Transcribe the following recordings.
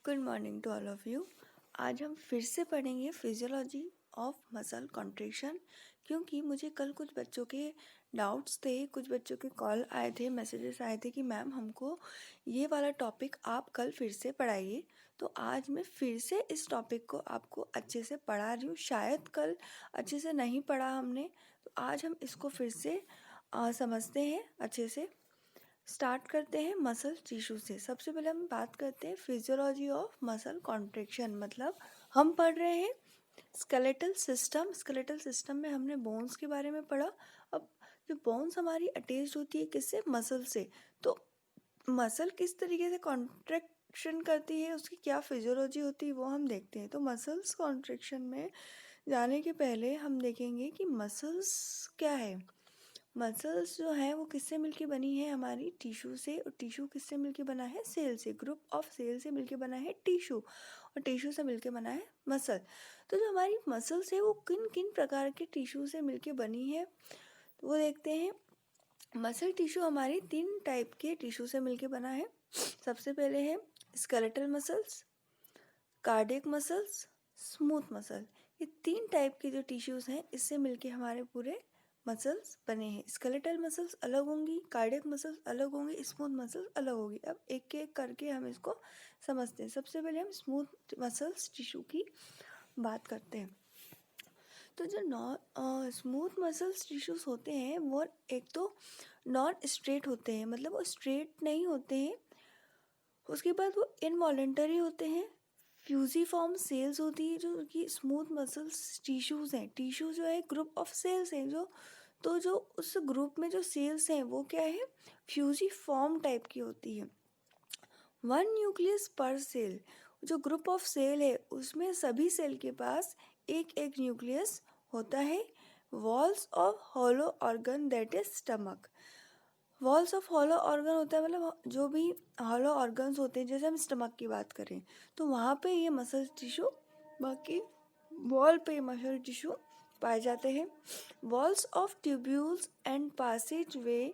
Good morning to all of you. आज हम फिर से पढ़ेंगे फिजियोलॉजी ऑफ मसल कॉन्ट्रैक्शन, क्योंकि मुझे कल कुछ बच्चों के डाउट्स थे, कुछ बच्चों के कॉल आए थे, मैसेजेस आए थे कि मैम हमको ये वाला टॉपिक आप कल फिर से पढ़ाइए। तो आज मैं फिर से इस टॉपिक को आपको अच्छे से पढ़ा रही हूँ। शायद कल अच्छे से नहीं पढ़ा हमने, तो आज हम इसको फिर से समझते हैं अच्छे से। स्टार्ट करते हैं मसल टिश्यू से। सबसे पहले हम बात करते हैं फिजियोलॉजी ऑफ मसल कॉन्ट्रैक्शन। मतलब हम पढ़ रहे हैं स्केलेटल सिस्टम। स्केलेटल सिस्टम में हमने बोन्स के बारे में पढ़ा। अब जो बोन्स हमारी अटैच्ड होती है किससे? मसल से। तो मसल किस तरीके से कॉन्ट्रैक्शन करती है, उसकी क्या फिजियोलॉजी होती है, वो हम देखते हैं। तो मसल्स कॉन्ट्रैक्शन में जाने के पहले हम देखेंगे कि मसल्स क्या है। मसल्स जो है वो किससे मिलके बनी है? हमारी टिश्यू से। और टिश्यू किससे मिलके बना है? सेल से। ग्रुप ऑफ सेल से मिलके बना है टिश्यू, और टिश्यू से मिलके बना है मसल। तो जो हमारी मसल्स है वो किन किन प्रकार के टिश्यू से मिलके बनी है, तो वो देखते हैं। मसल टिश्यू हमारी 3 टाइप के टिश्यू से मिलके बना है। सबसे पहले है skeletal muscles, cardiac muscles, smooth muscle. ये 3 टाइप के जो टिश्यूज़ हैं इससे मिलके हमारे पूरे मसल्स बने हैं। स्केलेटल मसल्स अलग होंगी, कार्डियक मसल्स अलग होंगी, स्मूथ मसल्स अलग होगी। अब एक एक करके हम इसको समझते हैं। सबसे पहले हम स्मूथ मसल्स टिश्यू की बात करते हैं। तो जो स्मूथ मसल्स टिश्यूज होते हैं वो एक तो नॉन स्ट्रेट होते हैं, मतलब वो स्ट्रेट नहीं होते हैं। उसके बाद वो इनवॉलेंटरी होते हैं। फ्यूजीफॉर्म सेल्स होती है जो कि स्मूथ मसल्स टिश्यूज़ हैं। टिश्यू जो है ग्रुप ऑफ सेल्स हैं, जो उस ग्रुप में जो सेल्स हैं वो क्या है? फ्यूजीफॉर्म टाइप की होती है। 1 न्यूक्लियस पर सेल। जो ग्रुप ऑफ सेल है उसमें सभी सेल के पास एक एक न्यूक्लियस होता है। Walls of hollow organ that is stomach. Walls of hollow organ होता है, मतलब जो भी हॉलो ऑर्गन्स होते हैं, जैसे हम स्टमक की बात करें तो वहाँ पे ये मसल टिश्यू, बाकी वॉल पे मसल टिश्यू पाए जाते हैं। Walls of tubules and passage way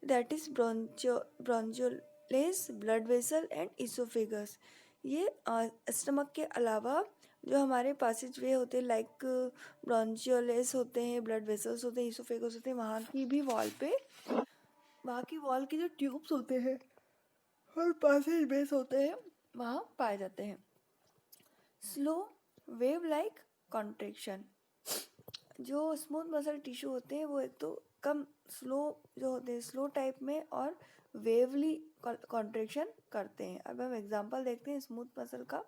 that is bronchioles, blood vessel and oesophagus. ये स्टमक के अलावा जो हमारे पासेज वे होते हैं, लाइक ब्रोंचोलेस होते हैं, ब्लड वेसल्स होते हैं, इसोफेगस होते हैं, वहाँ की वॉल के जो ट्यूब्स होते हैं और पासेज बेस होते हैं वहाँ पाए जाते हैं। Slow wave like contraction. जो स्मूथ मसल टिश्यू होते हैं वो एक तो कम स्लो जो होते हैं, स्लो टाइप में, और वेवली कॉन्ट्रैक्शन करते हैं। अब हम एग्जांपल देखते हैं स्मूथ मसल का।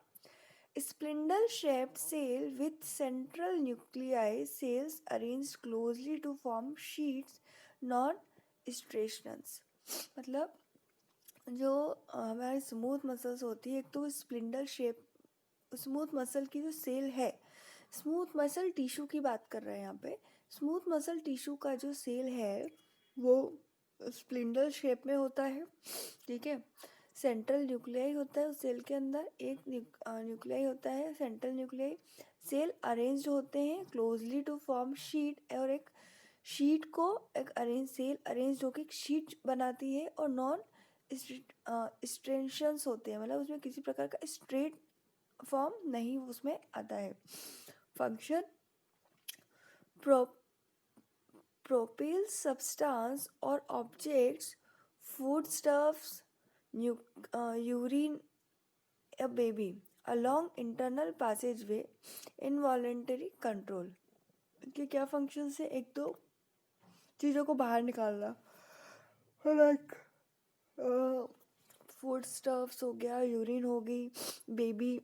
Spindle shaped cell with central nuclei, cells arranged closely to form sheets, non striations. मतलब जो हमारी स्मूथ मसल्स होती है, एक तो स्पिंडल शेप, स्मूथ मसल की जो सेल है, स्मूथ मसल टिश्यू की बात कर रहे हैं यहाँ पे। स्मूथ मसल टिश्यू का जो सेल है वो स्प्लिंडल शेप में होता है, ठीक है। सेंट्रल न्यूक्लियाई होता है उस सेल के अंदर, एक न्यूक्लियाई होता है सेंट्रल न्यूक्लियाई। सेल अरेंज्ड होते हैं क्लोजली टू फॉर्म शीट, और एक शीट को एक सेल अरेंज्ड होकर एक शीट बनाती है, और नॉन स्ट्रेंशंस होते हैं, मतलब उसमें किसी प्रकार का स्ट्रेट फॉर्म नहीं उसमें आता है। फंक्शन प्रोपेल सब्सटेंस और objects, food stuffs, urine, a baby along internal passageway, involuntary control। इनके क्या फंक्शंस है? एक तो चीज़ों को बाहर निकालना, लाइक फूड स्टफ्स हो गया, यूरिन हो गई, baby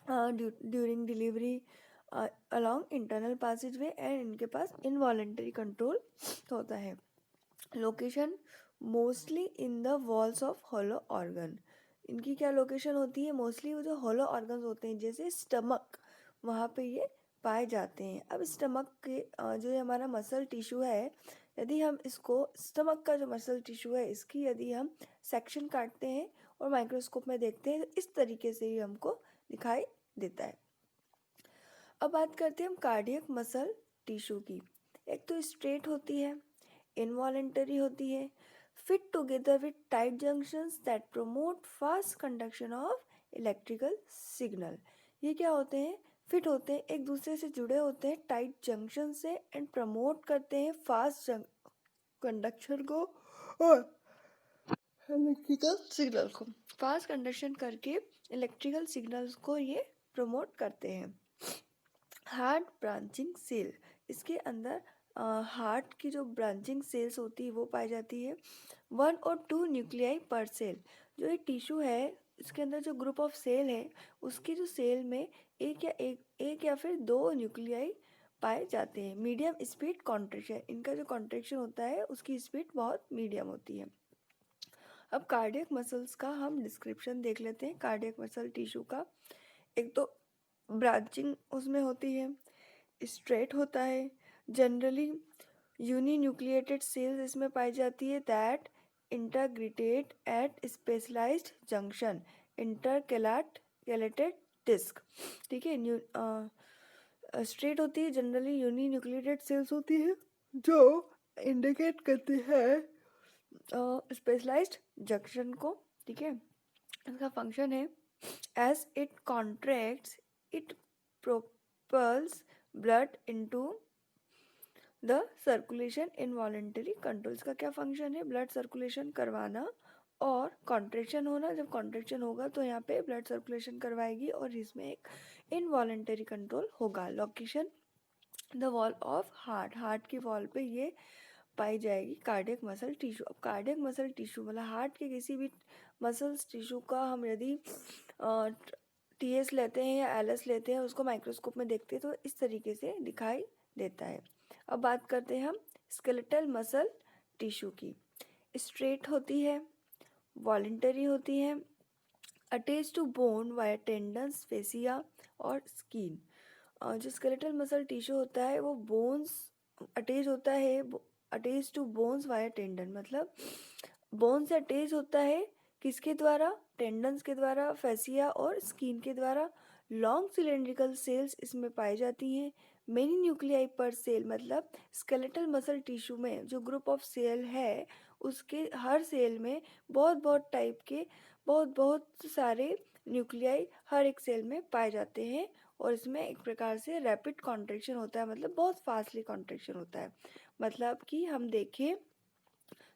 during delivery along internal passageway, and इनके पास इनवॉलेंटरी कंट्रोल होता है। Location mostly in the walls of hollow organ. इनकी क्या लोकेशन होती है? मोस्टली वो जो हॉलो ऑर्गन्स होते हैं जैसे स्टमक, वहाँ पे ये पाए जाते हैं। अब स्टमक के जो हमारा मसल टिश्यू है, यदि हम इसको, स्टमक का जो मसल टिश्यू है इसकी यदि हम सेक्शन काटते हैं और माइक्रोस्कोप में देखते हैं तो इस तरीके से ही हमको दिखाई देता है। अब बात करते हैं हम कार्डियक मसल टिश्यू की। एक तो स्ट्रेट होती है, इनवॉलेंटरी होती है, fit together with tight junctions that promote fast conduction of electrical signal. ये क्या होते हैं? फिट होते हैं, एक दूसरे से जुड़े होते हैं टाइट जंक्शन से एंड प्रमोट करते हैं फास्ट कंडक्शन को और इलेक्ट्रिकल सिग्नल को। फास्ट कंडक्शन करके इलेक्ट्रिकल सिग्नल्स को ये प्रमोट करते हैं। हार्ट ब्रांचिंग सेल, इसके अंदर हार्ट की जो ब्रांचिंग सेल्स होती है वो पाई जाती है। 1 और 2 न्यूक्लियाई पर सेल, जो ये टिश्यू है इसके अंदर जो ग्रुप ऑफ सेल है उसके जो सेल में एक या फिर 2 न्यूक्लियाई पाए जाते हैं। मीडियम स्पीड कॉन्ट्रैक्शन, इनका जो कॉन्ट्रैक्शन होता है उसकी स्पीड बहुत मीडियम होती है। अब कार्डियक मसल्स का हम डिस्क्रिप्शन देख लेते हैं। कार्डियक मसल टिश्यू का, एक तो ब्रांचिंग उसमें होती है, स्ट्रेट होता है, जनरली यूनिन्यूक्लिएटेड सेल्स इसमें पाई जाती है that integrated at specialised junction intercalated disc. ठीक है, स्ट्रेट होती है, जनरली यूनिन्यूक्लिएटेड सेल्स होती है जो इंडिकेट करती है स्पेशलाइज्ड जंक्शन को। ठीक है, इसका फंक्शन है as it contracts it propels blood into the circulation involuntary controls. का क्या फंक्शन है? ब्लड सर्कुलेशन करवाना और कॉन्ट्रैक्शन होना। जब कॉन्ट्रैक्शन होगा तो यहाँ पे ब्लड सर्कुलेशन करवाएगी और इसमें एक इनवॉलेंटरी कंट्रोल होगा। Location the wall of heart, heart की वॉल पे ये पाई जाएगी कार्डियक मसल टिश्यू। अब कार्डियक मसल टिश्यू मतलब हार्ट के किसी भी मसल्स टिश्यू का हम यदि टीएस लेते हैं या एलएस लेते हैं, उसको माइक्रोस्कोप में देखते हैं तो इस तरीके से दिखाई देता है। अब बात करते हैं हम स्केलेटल मसल टिश्यू की। स्ट्रेट होती है, वॉलेंटरी होती है, attach to bone via tendons, fascia और स्किन। जो स्केलेटल मसल टिश्यू होता है वो बोन्स अटैच होता है, attach to bones via tendon, मतलब बोन से अटैच होता है किसके द्वारा? टेंडन्स के द्वारा, फेसिया और स्किन के द्वारा। लॉन्ग सिलेंड्रिकल सेल्स इसमें पाई जाती हैं। मेनी न्यूक्लियाई पर सेल, मतलब स्केलेटल मसल टिश्यू में जो ग्रुप ऑफ सेल है उसके हर सेल में बहुत बहुत टाइप के बहुत सारे न्यूक्लियाई हर एक सेल में पाए जाते हैं और इसमें एक प्रकार से रैपिड कॉन्ट्रैक्शन होता है, मतलब बहुत फास्टली कॉन्ट्रैक्शन होता है। मतलब कि हम देखें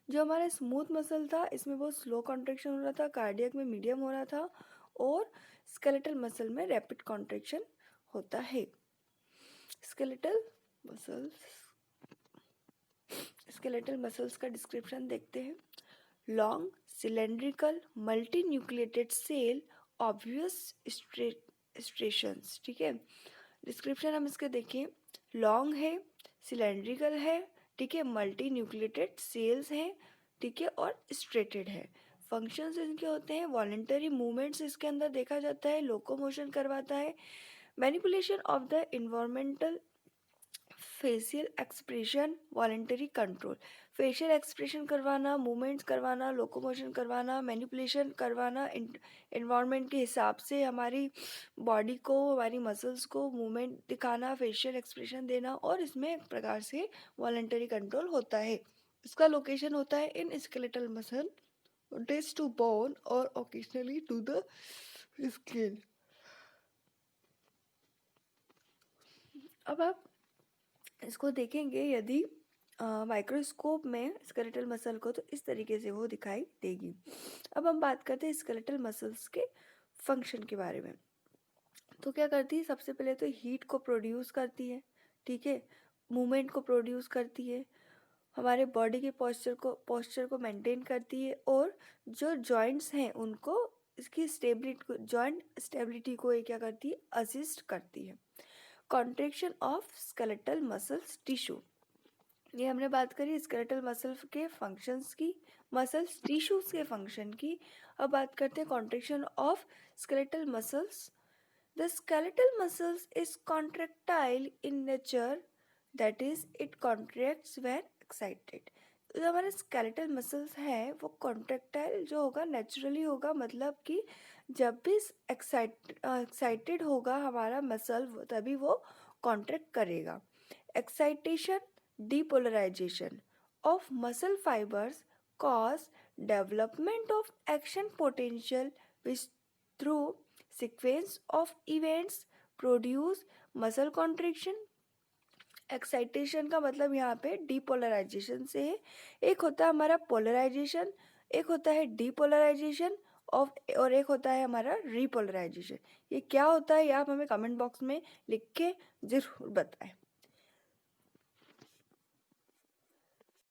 जो हमारा स्मूथ मसल था इसमें बहुत स्लो कॉन्ट्रैक्शन हो रहा था, कार्डियक में मीडियम हो रहा था और स्केलेटल मसल में रैपिड कॉन्ट्रैक्शन होता है। स्केलेटल मसल्स का डिस्क्रिप्शन देखते हैं। Long cylindrical multi nucleated cell obvious striations. ठीक है, डिस्क्रिप्शन हम इसके देखें। लॉन्ग है, सिलेंड्रिकल है, ठीक है, मल्टी न्यूक्लिएटेड सेल्स हैं, ठीक है, और स्ट्रेटेड है। फंक्शंस इनके होते हैं वॉलेंटरी मूवमेंट्स इसके अंदर देखा जाता है, लोकोमोशन करवाता है, manipulation of the environmental facial expression, voluntary control, facial expression करवाना, मूवमेंट्स करवाना, लोकोमोशन करवाना, मैनिपुलेशन करवाना, इन्वायरमेंट के हिसाब से हमारी बॉडी को, हमारी मसल्स को मूवमेंट दिखाना, फेशियल एक्सप्रेशन देना और इसमें एक प्रकार से वॉलेंटरी कंट्रोल होता है। इसका लोकेशन होता है in skeletal muscle, attached to bone और ओकेजनली टू द स्किन। अब आप इसको देखेंगे यदि माइक्रोस्कोप में स्केलेटल मसल को तो इस तरीके से वो दिखाई देगी। अब हम बात करते हैं स्केलेटल मसल्स के फंक्शन के बारे में। तो क्या करती है? सबसे पहले तो हीट को प्रोड्यूस करती है, ठीक है, मूवमेंट को प्रोड्यूस करती है, हमारे बॉडी के पोस्चर को मेंटेन करती है और जो जॉइंट्स हैं उनको, इसकी जॉइंट स्टेबिलिटी को ये क्या करती है? असिस्ट करती है। Contraction of skeletal muscles tissue, ये हमने बात करी स्केलेटल मसल के फंक्शंस की, मसल्स टिश्यूज के फंक्शन की। अब बात करते हैं contraction of skeletal muscles. The skeletal muscles is contractile in nature, that is it contracts when excited. जो हमारे स्केलेटल मसल्स हैं वो कॉन्ट्रैक्टाइल जो होगा नेचुरली होगा, मतलब कि जब भी एक्साइटेड होगा हमारा मसल तभी वो कॉन्ट्रैक्ट करेगा। Excitation, depolarization of muscle fibers cause development of action potential which through sequence of events produce muscle contraction. Excitation का मतलब यहाँ पे डीपोलराइजेशन से है। एक होता है हमारा पोलराइजेशन, एक होता है डीपोलराइजेशन ऑफ, और एक होता है हमारा रीपोलराइजेशन। ये क्या होता है ये आप हमें कमेंट बॉक्स में लिख के ज़रूर बताएं।